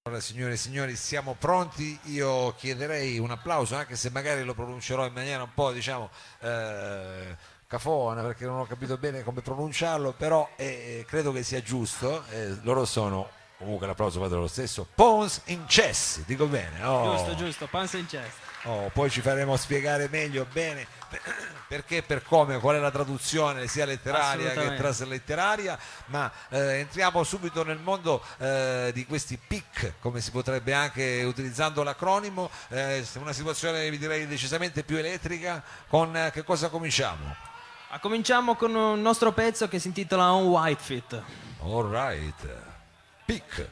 Allora, signore e signori, siamo pronti. Io chiederei un applauso, anche se magari lo pronuncerò in maniera un po', diciamo, cafona, perché non ho capito bene come pronunciarlo, però credo che sia giusto. Loro sono, comunque l'applauso vado lo stesso, Pons in Chess, dico bene. Giusto, Oh. giusto, panza in chest. Oh, poi ci faremo spiegare meglio bene perché, per come, qual è la traduzione sia letteraria che Assolutamente. trasletteraria, ma entriamo subito nel mondo di questi PIC, come si potrebbe anche utilizzando l'acronimo, una situazione vi direi decisamente più elettrica. Con che cosa cominciamo? Cominciamo con un nostro pezzo che si intitola On White Fit. All right, PIC.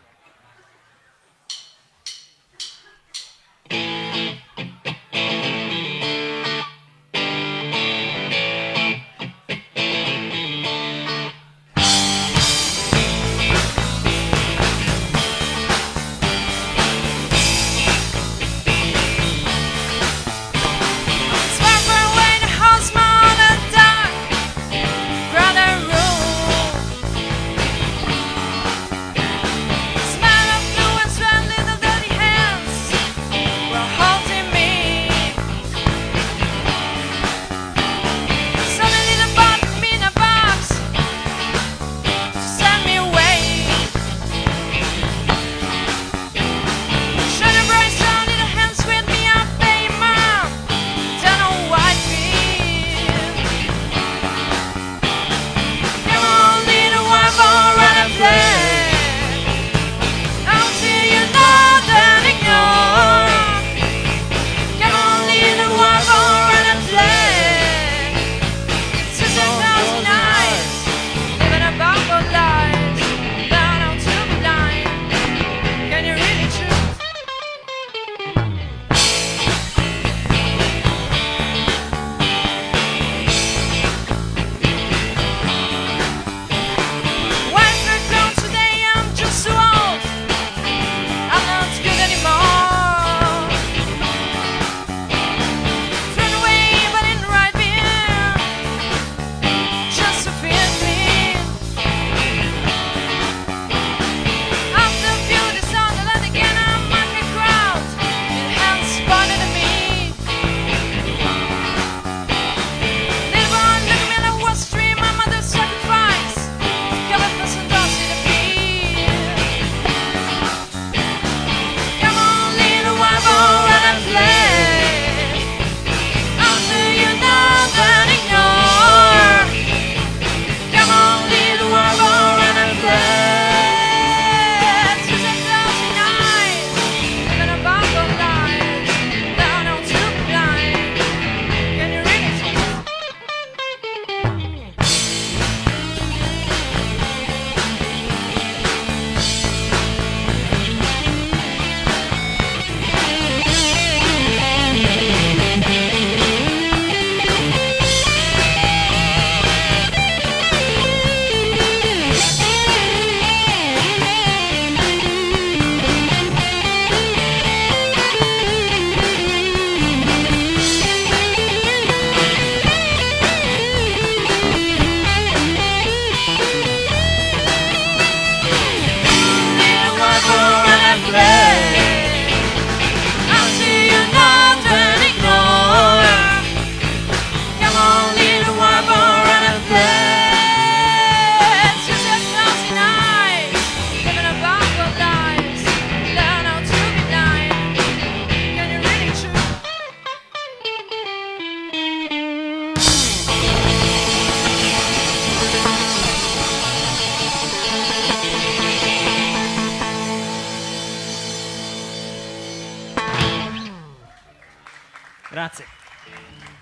Grazie.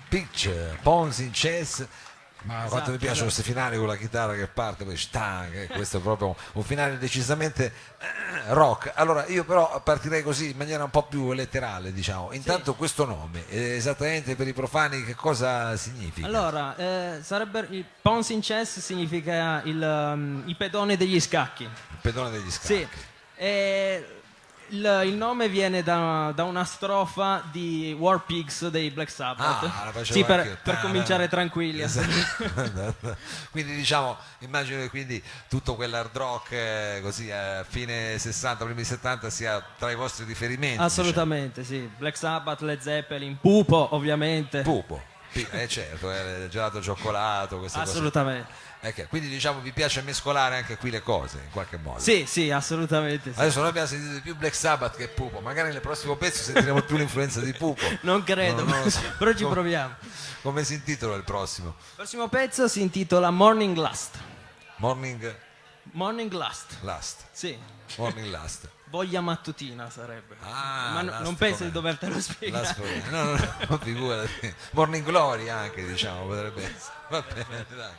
Pitch, Pons in Chess. Ma quanto mi piace Esatto. questi finali con la chitarra che parte, poi stang, questo è proprio un finale decisamente rock. Allora io però partirei così in maniera un po' più letterale, diciamo. Intanto questo nome, esattamente per i profani che cosa significa? Allora, sarebbe il Pons in chess significa il pedone degli scacchi. Il pedone degli Sì. scacchi. Il nome viene da una strofa di War Pigs dei Black Sabbath. La facevo Sì, anche io. per cominciare tranquilli. Esatto. Quindi diciamo, immagino che quindi tutto quell'hard rock così a fine 60, primi 70 sia tra i vostri riferimenti. Assolutamente, sì. Black Sabbath, Led Zeppelin, Pupo, ovviamente. Diciamo. Pupo, certo, gelato cioccolato, queste cose. Assolutamente. Quindi diciamo vi piace mescolare anche qui le cose in qualche modo. Sì, sì, assolutamente sì. Adesso noi abbiamo sentito più Black Sabbath che Pupo, magari nel prossimo pezzo sentiremo più l'influenza di Pupo. Non credo, Non lo so. però ci proviamo. Come si intitola il prossimo? Il prossimo pezzo si intitola Morning Lust. Morning Morning Lust. Last. Sì. Morning Last. Voglia mattutina sarebbe. Ma Last non penso come? di dovertelo spiegare. No, figurati. Morning Glory anche, diciamo, potrebbe essere. Va bene, dai.